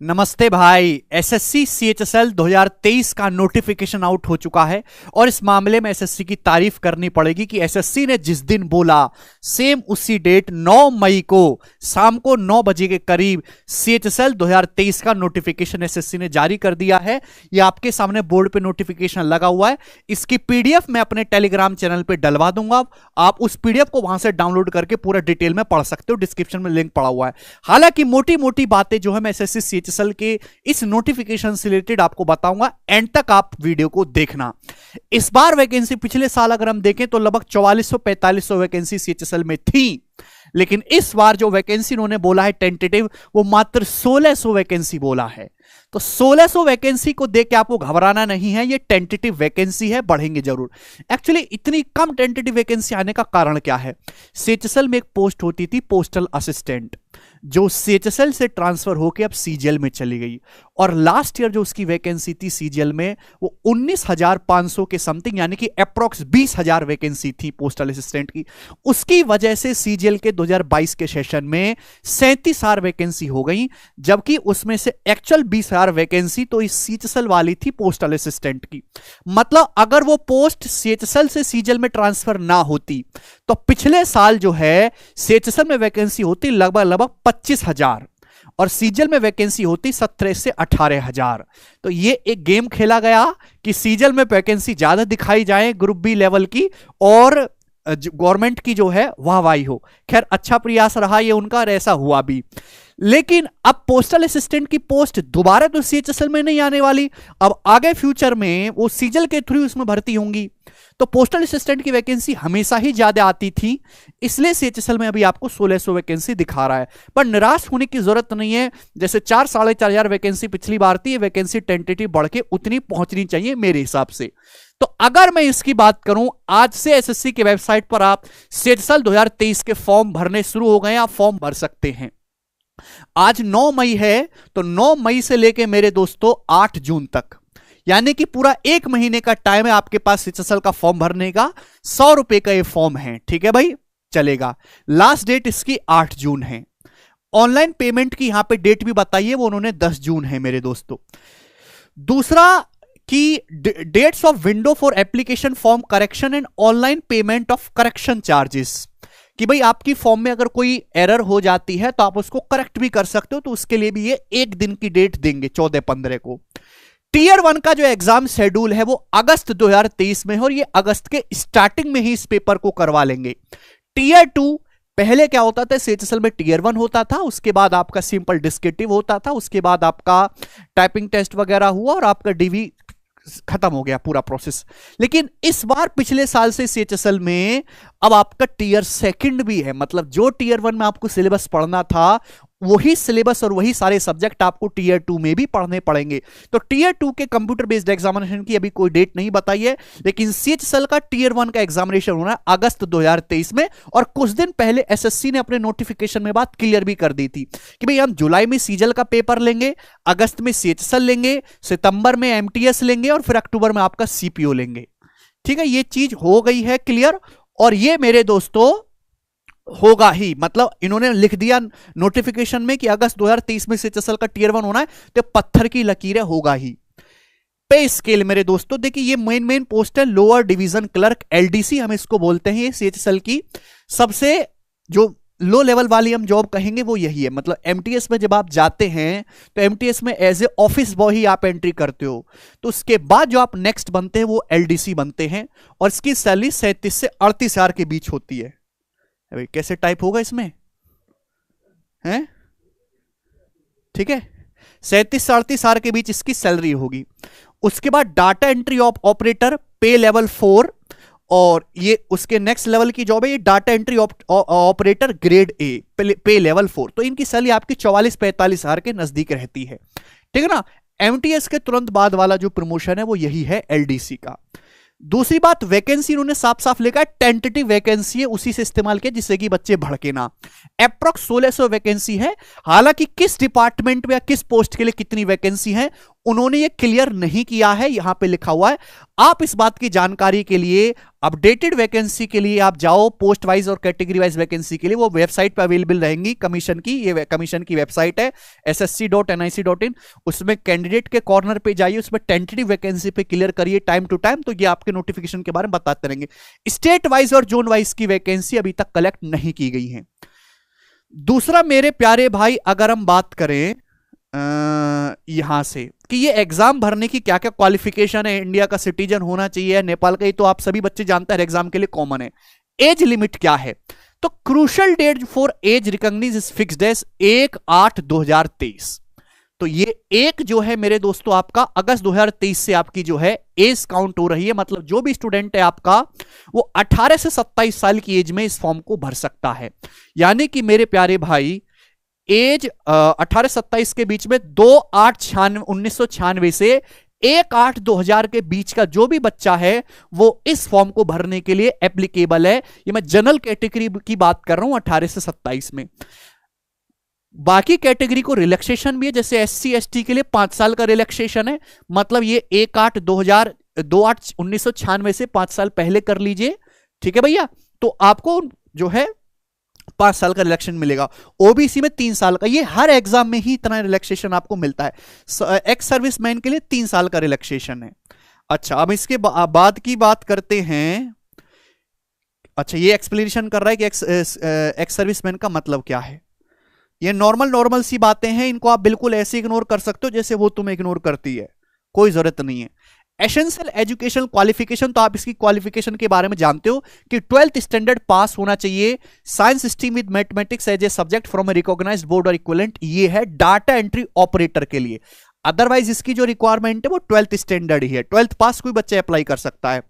नमस्ते भाई। SSC CHSL 2023 का नोटिफिकेशन आउट हो चुका है और इस मामले में एसएससी की तारीफ करनी पड़ेगी कि एसएससी ने जिस दिन बोला सेम उसी डेट 9 मई को शाम को 9 बजे के करीब सीएचएसएल 2023 का नोटिफिकेशन एसएससी ने जारी कर दिया है। ये आपके सामने बोर्ड पे नोटिफिकेशन लगा हुआ है। इसकी पीडीएफ मैं अपने टेलीग्राम चैनल पे डलवा दूंगा, आप उस पीडीएफ को वहां से डाउनलोड करके पूरा डिटेल में पढ़ सकते हो। डिस्क्रिप्शन में लिंक पड़ा हुआ है। हालांकि मोटी मोटी बातें जो है मैं एसएससी सीएचएसएल के इस नोटिफिकेशन से रिलेटेड आपको बताऊंगा, एंड तक आप वीडियो को देखना। इस बार वैकेंसी पिछले साल अगर हम देखें तो लगभग 4400-4500 वैकेंसी सीएचएसएल में थी, लेकिन इस बार जो वैकेंसी उन्होंने बोला है टेंटेटिव, वो मात्र 1600 वैकेंसी बोला है। तो 1600 वैकेंसी को देख के आपको घबराना नहीं है, ये टेंटेटिव वैकेंसी है, बढ़ेंगे जरूर। एक्चुअली इतनी कम टेंटेटिव वैकेंसी आने का कारण क्या है? सीएचएसएल में एक पोस्ट होती थी पोस्टल असिस्टेंट, जो सीएचएसएल से ट्रांसफर होकर अब सीजीएल में चली गई, और लास्ट ईयर जो उसकी वैकेंसी थी सीजीएल में वो 19,500 के समथिंग, यानी कि अप्रॉक्स 20,000 वैकेंसी थी पोस्टल असिस्टेंट की। उसकी वजह से सीजीएल के 2022 के सेशन में 37,000 वैकेंसी हो गई, जबकि उसमें से एक्चुअल 20,000 वैकेंसी तो इस सीएचएसएल वाली थी पोस्टल असिस्टेंट की। मतलब अगर वो पोस्ट सीएचएसएल से सीजीएल में ट्रांसफर ना होती तो पिछले साल जो है सीएचएसएल में वैकेंसी होती लगभग 25,000 और सीजीएल में वैकेंसी होती 17 से 18,000। तो ये एक गेम खेला गया कि सीजीएल में वैकेंसी ज्यादा दिखाई जाए ग्रुप बी लेवल की, और गवर्नमेंट की जो है वाहवाही हो। खैर अच्छा प्रयास रहा ये उनका, और ऐसा हुआ भी। लेकिन अब पोस्टल असिस्टेंट की पोस्ट दोबारा तो सीएचएसएल में नहीं आने वाली, अब आगे फ्यूचर में वो सीजीएल के थ्रू इसमें भर्ती होंगी। तो पोस्टल असिस्टेंट की वैकेंसी हमेशा ही ज्यादा आती थी, इसलिए सीएचएसएल में अभी आपको 1600 वैकेंसी दिखा रहा है। पर निराश होने की जरूरत नहीं है। जैसे 4-4,500 वैकेंसी पिछली बार थी, वैकेंसी टेंटेटिव बढ़ के उतनी पहुंचनी चाहिए मेरे हिसाब से। तो अगर मैं इसकी बात करूं, आज से एसएससी की वेबसाइट पर आप सीएचएसएल 2023 के फॉर्म भरने शुरू हो गए, आप फॉर्म भर सकते हैं। आज 9 मई है, तो 9 मई से लेके मेरे दोस्तों 8 जून तक, यानी कि पूरा 1 महीने का टाइम है आपके पास सीएचएसएल का फॉर्म भरने का। 100 रुपए का ये फॉर्म है, ठीक है भाई, चलेगा। लास्ट डेट इसकी 8 जून है। ऑनलाइन पेमेंट की यहां पे डेट भी बताइए, वो उन्होंने 10 जून है मेरे दोस्तों। दूसरा कि dates of window for application form correction and online payment of correction charges, कि भाई आपकी फॉर्म में अगर कोई एरर हो जाती है तो आप उसको करेक्ट भी कर सकते हो, तो उसके लिए भी ये 1 दिन की डेट देंगे 14-15 को। टीयर 1 का जो एग्जाम शेड्यूल है वो अगस्त 2023 में है, और ये अगस्त के स्टार्टिंग में ही इस पेपर को करवा लेंगे। टीयर 2 पहले क्या होता था, सीएचएसएल में टीयर 1 होता था, उसके बाद आपका सिंपल डिस्क्रिप्टिव होता था, उसके बाद आपका टाइपिंग टेस्ट वगैरह हुआ और आपका डीवी खत्म हो गया पूरा प्रोसेस। लेकिन इस बार पिछले साल से सीएचएसएल में अब आपका टीयर 2 भी है, मतलब जो टीयर 1 में आपको सिलेबस पढ़ना था वही सिलेबस और वही सारे सब्जेक्ट आपको टीयर 2 में भी पढ़ने पड़ेंगे। तो टीयर 2 के कंप्यूटर बेस्ड एग्जामिनेशन की अभी कोई डेट नहीं बताई है, लेकिन सीएचएसएल का टीयर 1 का एग्जामिनेशन होना है अगस्त 2023 में। और कुछ दिन पहले एसएससी ने अपने नोटिफिकेशन में बात क्लियर भी कर दी थी कि भाई हम जुलाई में सीजीएल का पेपर लेंगे, अगस्त में सीएचएसएल लेंगे, सितंबर में एमटीएस लेंगे और फिर अक्टूबर में आपका सीपीओ लेंगे। ठीक है, ये चीज हो गई है क्लियर, और ये मेरे दोस्तों होगा ही। मतलब इन्होंने लिख दिया नोटिफिकेशन में कि अगस्त 2023 में सीएचएसएल का टीयर 1 होना है, तो पत्थर की लकीरें होगा ही। पे स्केल मेरे दोस्तों देखिए, ये मेन पोस्ट है लोअर डिवीजन क्लर्क, एलडीसी हम इसको बोलते हैं। ये सीएचएसएल की सबसे जो लो लेवल वाली हम जॉब कहेंगे वो यही है। मतलब एमटीएस में जब आप जाते हैं तो एमटीएस में एज ए ऑफिस बॉय ही आप एंट्री करते हो, तो उसके बाद जो आप नेक्स्ट बनते हैं वो एलडीसी बनते हैं, और इसकी सैलरी 37 से 38,000 के बीच होती है। भाई कैसे टाइप होगा इसमें, हैं? ठीक है, 37 से 38,000 के बीच इसकी सैलरी होगी। उसके बाद डाटा एंट्री ऑपरेटर, पे लेवल 4, और ये उसके नेक्स्ट लेवल की जॉब है, ये data entry operator grade A, पे लेवल 4। तो इनकी सैलरी आपकी 44-45,000 के नजदीक रहती है, ठीक है ना। एमटीएस के तुरंत बाद वाला जो प्रमोशन है वो यही है एलडीसी का। दूसरी बात, वैकेंसी इन्होंने साफ साफ लिखा है टेंटेटिव वैकेंसी है, उसी से इस्तेमाल किया जिससे कि बच्चे भड़के ना। अप्रॉक्स 1600 वैकेंसी है। हालांकि किस डिपार्टमेंट में या किस पोस्ट के लिए कितनी वैकेंसी है उन्होंने ये क्लियर नहीं किया है, यहां पे लिखा हुआ है। आप इस बात की जानकारी के लिए अपडेटेड वैकेंसी के लिए आप जाओ, पोस्ट वाइज और कैटेगरी वाइज वैकेंसी के लिए वो वेबसाइट पे अवेलेबल रहेंगी कमीशन की। ये कमीशन की वेबसाइट है ssc.nic.in, उसमें कैंडिडेट के कॉर्नर पे जाइए, उसमें टेंटेटिव वैकेंसी पे क्लियर करिए टाइम टू टाइम, तो ये आपके नोटिफिकेशन के बारे में बताते रहेंगे। स्टेट वाइज और जोन वाइज की वैकेंसी अभी तक कलेक्ट नहीं की गई है। दूसरा मेरे प्यारे भाई, अगर हम बात करें यहां से कि ये एग्जाम भरने की क्या क्या क्वालिफिकेशन है, इंडिया का सिटीजन होना चाहिए, नेपाल का, ये तो आप सभी बच्चे जानते हैं, एग्जाम के लिए कॉमन है। एज लिमिट क्या है? तो crucial date for age recognise is fixed as 1/8/2023। तो ये एक जो है मेरे दोस्तों आपका अगस्त 2023 से आपकी जो है एज काउंट हो रही है, मतलब जो भी स्टूडेंट है आपका वो 18 से 27 साल की एज में इस फॉर्म को भर सकता है। यानी कि मेरे प्यारे भाई एज 18-27 के बीच में 2/8/1996 से 1/8/2000 के बीच का जो भी बच्चा है वो इस फॉर्म को भरने के लिए एप्लीकेबल है। ये मैं जनरल कैटेगरी की बात कर रहा हूं 18 से 27 में। बाकी कैटेगरी को रिलैक्सेशन भी है, जैसे SC ST के लिए 5 साल का रिलैक्सेशन है, मतलब ये 1/8/1996 से 5 साल पहले कर लीजिए, ठीक है भैया, तो आपको जो है 5 साल का रिलैक्सेशन मिलेगा। ओबीसी में 3 साल का, ये हर एग्जाम में ही इतना रिलैक्सेशन आपको मिलता है। एक्स सर्विसमैन के लिए 3 साल का रिलैक्सेशन है। अच्छा, अब इसके बाद की बात करते हैं। अच्छा, ये एक्सप्लेनेशन कर रहा है कि एक्स सर्विसमैन का मतलब क्या है। ये नॉर्मल सी बातें हैं, इनको आप बिल्कुल ऐसे इग्नोर कर सकते हो जैसे वो तुम्हें इग्नोर करती है, कोई जरूरत नहीं है। एसेंशियल एजुकेशनल क्वालिफिकेशन, तो आप इसकी क्वालिफिकेशन के बारे में जानते हो कि 12th स्टैंडर्ड पास होना चाहिए, science stream with mathematics as a subject from a recognised board और इक्विवेलेंट, ये है डाटा एंट्री ऑपरेटर के लिए। अदरवाइज इसकी जो रिक्वायरमेंट है वो 12th स्टैंडर्ड ही है, 12th पास कोई बच्चा अप्लाई कर सकता है।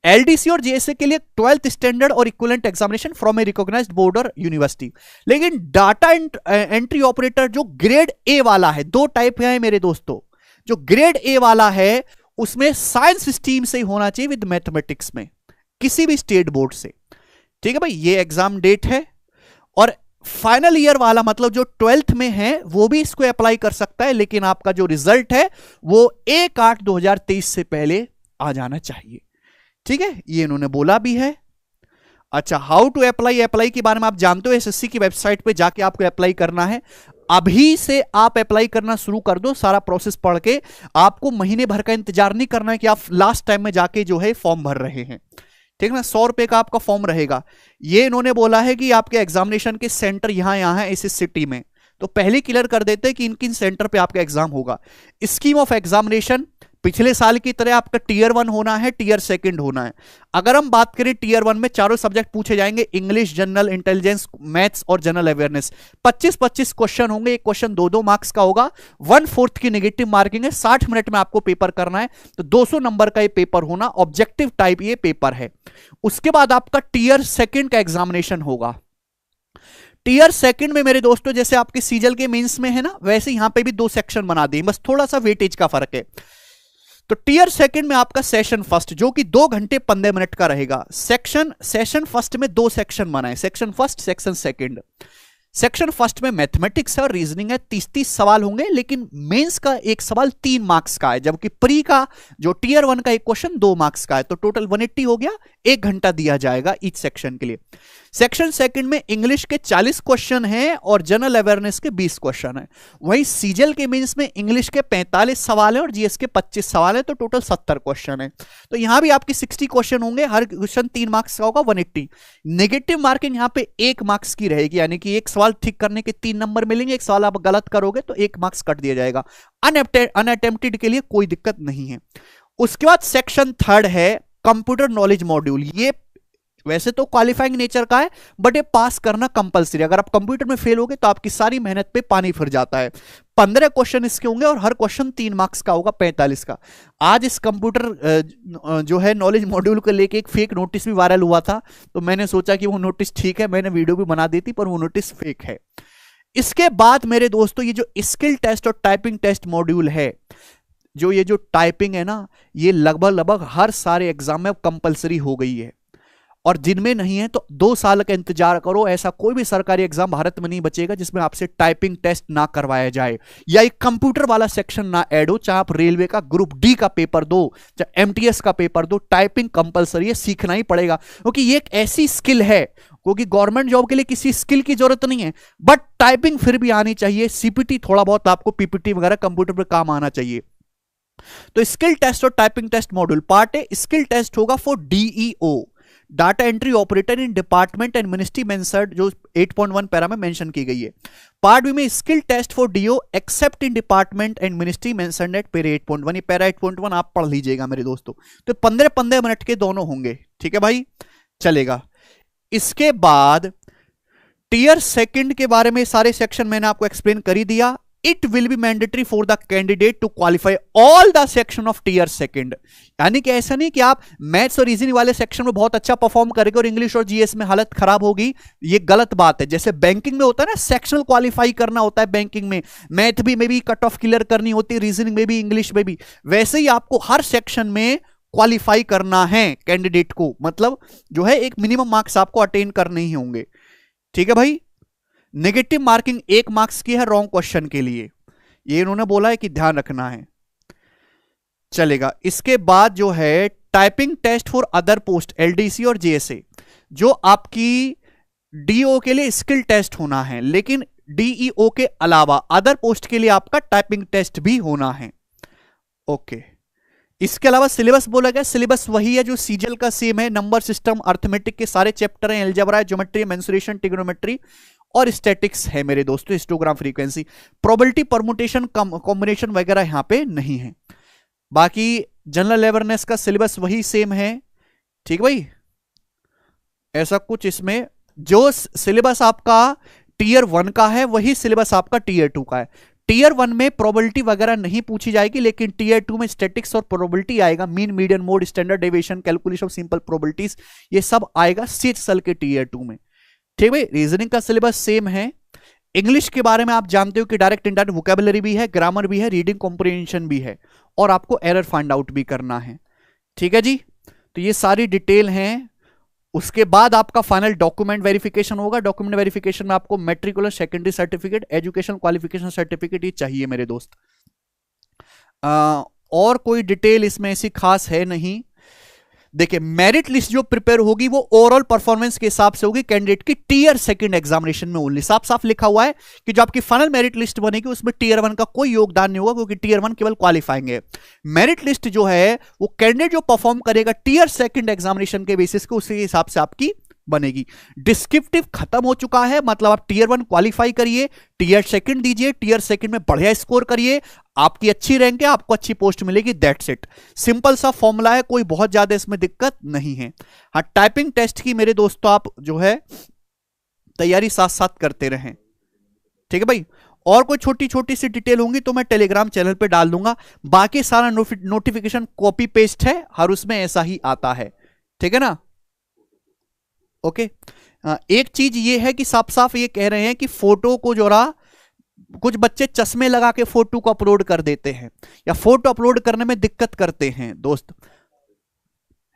एलडीसी और जेएसए के लिए 12th स्टैंडर्ड और equivalent examination from a recognised board और यूनिवर्सिटी। लेकिन डाटा एंट्री ऑपरेटर जो ग्रेड ए वाला है, 2 टाइप है मेरे दोस्तों, जो ग्रेड ए वाला है उसमें साइंस स्ट्रीम से ही होना चाहिए विद मैथमेटिक्स में, किसी भी स्टेट बोर्ड से, ठीक है भाई। ये एग्जाम डेट है। और फाइनल ईयर वाला, मतलब जो 12th में है वो भी इसको अप्लाई कर सकता है, लेकिन आपका जो रिजल्ट है वो 1/8/2023 से पहले आ जाना चाहिए, ठीक है, ये इन्होंने बोला भी है। अच्छा, हाउ टू अप्लाई के बारे में आप जानते हो, एसएससी की वेबसाइट पे जाके आपको अप्लाई करना है। अभी से आप अप्लाई करना शुरू कर दो, सारा प्रोसेस पढ़ के। आपको महीने भर का इंतजार नहीं करना है कि आप लास्ट टाइम में जाके जो है फॉर्म भर रहे हैं, ठीक ना। 100 रुपए का आपका फॉर्म रहेगा। ये इन्होंने बोला है कि आपके एग्जामिनेशन के सेंटर यहां है इस सिटी में, तो पहले क्लियर कर देते हैं कि इन किन सेंटर पे आपका एग्जाम होगा। स्कीम ऑफ एग्जामिनेशन पिछले साल की तरह आपका टीयर 1 होना है, टीयर 2 होना है। अगर हम बात करें टीयर 1 में चारों सब्जेक्ट पूछे जाएंगे, इंग्लिश, जनरल इंटेलिजेंस, मैथ्स और जनरल अवेयरनेस। 25-25 क्वेश्चन होंगे, एक क्वेश्चन 2-2 मार्क्स का होगा, 1/4 की नेगेटिव मार्किंग है, 60 मिनट में आपको पेपर करना है, तो 200 नंबर का ये पेपर होना, ऑब्जेक्टिव टाइप ये पेपर है। उसके बाद आपका टीयर 2 का एग्जामिनेशन होगा। टीयर 2 में मेरे दोस्तों जैसे आपके सीजल के मेंस में है ना, वैसे यहां पे भी 2 सेक्शन बना दिए, बस थोड़ा सा वेटेज का फर्क है। तो टीयर 2 में आपका सेशन फर्स्ट जो कि 2 घंटे 15 मिनट का रहेगा। सेशन फर्स्ट में 2 सेक्शन बनाए, section first, section 2। Section first में मैथमेटिक्स है और रीजनिंग है, 30-30 सवाल होंगे, लेकिन मेंस का एक सवाल 3 मार्क्स का है, जबकि प्री का जो टीयर 1 का एक क्वेश्चन 2 मार्क्स का है, तो टोटल 180 हो गया। 1 घंटा दिया जाएगा ईच सेक्शन के लिए। सेक्शन 2 में इंग्लिश के 40 क्वेश्चन हैं और जनरल अवेयरनेस के 20 क्वेश्चन हैं। वहीं सीजल के मेंस में इंग्लिश के 45 सवाल हैं और जीएस के 25 सवाल हैं, तो टोटल 70 क्वेश्चन है। तो यहां भी आपके 60 क्वेश्चन होंगे, हर क्वेश्चन 3 मार्क्स का होगा, 180। नेगेटिव मार्किंग यहां पे 1 मार्क्स की रहेगी, यानी कि एक सवाल ठीक करने के 3 नंबर मिलेंगे, एक सवाल आप गलत करोगे तो 1 मार्क्स कट दिया जाएगा। अनअटेम्प्टेड के लिए कोई दिक्कत नहीं है। उसके बाद सेक्शन 3 है कंप्यूटर नॉलेज मॉड्यूल। ये वैसे तो क्वालिफाइंग नेचर का है, बट ये पास करना कंपलसरी। अगर आप कंप्यूटर में फेल होगे तो आपकी सारी मेहनत पे पानी फिर जाता है। 15 क्वेश्चन इसके होंगे और हर क्वेश्चन 3 मार्क्स का होगा, 45 का। आज इस कंप्यूटर जो है नॉलेज मॉड्यूल को लेके एक फेक नोटिस भी वायरल हुआ था, तो मैंने सोचा कि वो नोटिस ठीक है, मैंने वीडियो भी बना दी थी, पर वो नोटिस फेक है। इसके बाद मेरे दोस्तों ये जो स्किल टेस्ट और टाइपिंग टेस्ट मॉड्यूल है, जो ये टाइपिंग है ना, ये लगभग हर सारे एग्जाम में कंपलसरी हो गई है। और जिनमें नहीं है तो 2 साल का इंतजार करो। ऐसा कोई भी सरकारी एग्जाम भारत में नहीं बचेगा जिसमें आपसे टाइपिंग टेस्ट ना करवाया जाए या एक कंप्यूटर वाला सेक्शन ना ऐड हो। चाहे आप रेलवे का ग्रुप डी का पेपर दो, चाहे एमटीएस का पेपर दो, टाइपिंग कंपलसरी है, सीखना ही पड़ेगा क्योंकि ये एक ऐसी स्किल है, क्योंकि गवर्नमेंट जॉब के लिए किसी स्किल की जरूरत नहीं है, बट टाइपिंग फिर भी आनी चाहिए। सीपीटी थोड़ा बहुत आपको पीपीटी वगैरह कंप्यूटर पर काम आना चाहिए। तो स्किल टेस्ट और typing test module part A, skill test होगा for DEO, data entry operator in department and ministry concerned, जो 8.1 पैरा में मेंशन की गई है। पार्ट बी में skill test for DEO except in department and ministry concerned at para 8.1, ये para 8.1 आप पढ़ लीजिएगा मेरे दोस्तों। तो 15-15 मिनट के दोनों होंगे, ठीक है भाई, चलेगा। इसके बाद टीयर सेकंड के बारे में सारे सेक्शन मैंने आपको एक्सप्लेन कर ही दिया। It will be mandatory for the candidate to qualify all the section of tier second, यानी कि ऐसा नहीं कि आप मैथ्स और रीजनिंग वाले सेक्शन में बहुत अच्छा परफॉर्म करेंगे और इंग्लिश और जीएस में हालत खराब होगी, ये गलत बात है। जैसे बैंकिंग में होता है ना, सेक्शनल क्वालिफाई करना होता है बैंकिंग में, मैथ भी में भी कट ऑफ क्लियर करनी होती है, रीजनिंग में भी, इंग्लिश में भी, वैसे ही आपको हर सेक्शन में क्वालिफाई करना है कैंडिडेट को, मतलब जो है एक मिनिमम मार्क्स आपको अटेन करने ही होंगे, ठीक है भाई। नेगेटिव मार्किंग 1 मार्क्स की है रॉन्ग क्वेश्चन के लिए, ये इन्होंने बोला है कि ध्यान रखना है, चलेगा। इसके बाद जो है typing test for other post LDC और जेएसए, जो आपकी डीओ के लिए स्किल टेस्ट होना है, लेकिन डीईओ के अलावा अदर पोस्ट के लिए आपका टाइपिंग टेस्ट भी होना है, ओके। इसके अलावा सिलेबस बोला गया, सिलेबस वही है जो सीजीएल का सेम है, नंबर सिस्टम, अर्थमेटिक के सारे चैप्टर हैं, अलजेब्रा, ज्योमेट्री, मेंसुरेशन, ट्रिग्नोमेट्री और स्टैटिक्स है मेरे दोस्तों, histogram, frequency, probability, permutation, combination वगैरह यहां पे नहीं है। बाकी जनरल अवेयरनेस का सिलेबस वही सेम है, ठीक भाई। ऐसा कुछ इसमें जो सिलेबस आपका टीयर 1 का है वही सिलेबस आपका टीयर 2 का है। टीयर 1 में प्रोबेबिलिटी वगैरह नहीं पूछी जाएगी, लेकिन टीयर 2 में स्टैटिक्स और प्रोबेबिलिटी आएगा, mean, median, mode, standard deviation, calculation of simple probabilities, ये सब आएगा सीएचएसएल के टीयर 2 में, ठीक है। रीजनिंग का सिलेबस सेम है। इंग्लिश के बारे में आप जानते हो कि डायरेक्ट इनडायरेक्ट वोकैबुलरी भी है, ग्रामर भी है, रीडिंग कॉम्प्रिहेंशन भी है, और आपको एरर फाइंड आउट भी करना है, ठीक है जी। तो ये सारी डिटेल हैं। उसके बाद आपका फाइनल डॉक्यूमेंट वेरिफिकेशन होगा। डॉक्यूमेंट वेरिफिकेशन में आपको matricular secondary certificate, education qualification certificate ये चाहिए मेरे दोस्त। और कोई डिटेल इसमें ऐसी खास है नहीं। देखिए, मेरिट लिस्ट जो प्रिपेयर होगी वो ओवरऑल परफॉर्मेंस के हिसाब से होगी कैंडिडेट की टीयर सेकंड एग्जामिनेशन में ओनली। साफ साफ लिखा हुआ है कि जो आपकी फाइनल मेरिट लिस्ट बनेगी उसमें टीयर 1 का कोई योगदान नहीं होगा, क्योंकि टीयर 1 केवल क्वालिफाइंग है। मेरिट लिस्ट जो है वो कैंडिडेट जो परफॉर्म करेगा टीयर सेकंड एग्जामिनेशन के बेसिस को, उसी हिसाब से आपकी बनेगी। डिस्क्रिप्टिव खत्म हो चुका है, मतलब आप टीयर 1 क्वालिफाई करिए, टीयर सेकंड दीजिए, टीयर सेकंड में बढ़िया स्कोर करिए, आपकी अच्छी रैंक है, आपको अच्छी पोस्ट मिलेगी, दैट्स इट। सिंपल सा फॉर्मूला है, कोई बहुत ज्यादा इसमें दिक्कत नहीं है। हाँ, टाइपिंग टेस्ट की मेरे दोस्तों आप जो है तैयारी साथ साथ करते रहें, ठीक है भाई। और कोई छोटी छोटी सी डिटेल होंगी तो मैं टेलीग्राम चैनल पे डाल दूंगा। बाकी सारा नोटिफिकेशन कॉपी पेस्ट है, हर उसमें ऐसा ही आता है, ठीक है ना, ओके। एक चीज ये है कि साफ साफ ये कह रहे हैं कि फोटो को जोड़ा, कुछ बच्चे चश्मे लगा के फोटो को अपलोड कर देते हैं या फोटो अपलोड करने में दिक्कत करते हैं दोस्त,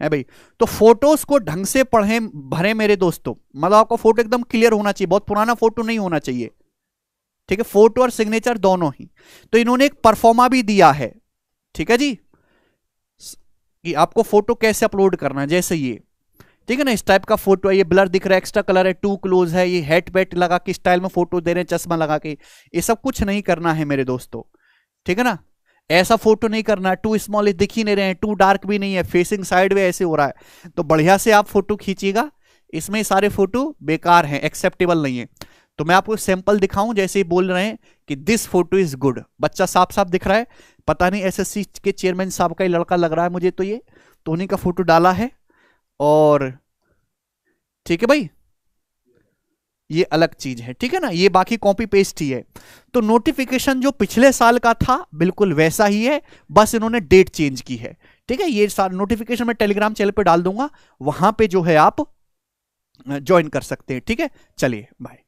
है भाई। तो फोटोज को ढंग से पढ़ें, भरें मेरे दोस्तों, मतलब आपका फोटो एकदम क्लियर होना चाहिए, बहुत पुराना फोटो नहीं होना चाहिए, ठीक है। फोटो और सिग्नेचर दोनों ही। तो इन्होंने एक परफॉर्मा भी दिया है, ठीक है जी, कि आपको फोटो कैसे अपलोड करना है, जैसे ये, ठीक है ना, इस टाइप का फोटो है, ये ब्लर दिख रहा है, एक्स्ट्रा कलर है, टू क्लोज है, ये हेड बैट लगा के स्टाइल में फोटो दे रहे हैं, चश्मा लगा के, ये सब कुछ नहीं करना है मेरे दोस्तों, ठीक है ना। ऐसा फोटो नहीं करना, टू स्मॉल दिख ही नहीं रहे हैं, टू डार्क भी नहीं है, फेसिंग साइड में ऐसे हो रहा है, तो बढ़िया से आप फोटो खींचिएगा। इसमें सारे फोटो बेकार हैं, एक्सेप्टेबल नहीं है। तो मैं आपको सैंपल दिखाऊं, जैसे ही बोल रहे हैं कि दिस फोटो इज गुड, बच्चा साफ साफ दिख रहा है, पता नहीं एसएससी के चेयरमैन साहब का ही लड़का लग रहा है मुझे, तो ये तो उन्हीं का फोटो डाला है, और ठीक है भाई, ये अलग चीज है, ठीक है ना, ये बाकी कॉपी पेस्ट ही है। तो नोटिफिकेशन जो पिछले साल का था बिल्कुल वैसा ही है, बस इन्होंने डेट चेंज की है, ठीक है। ये नोटिफिकेशन मैं टेलीग्राम चैनल पे डाल दूंगा, वहां पे जो है आप ज्वाइन कर सकते हैं, ठीक है। चलिए बाय।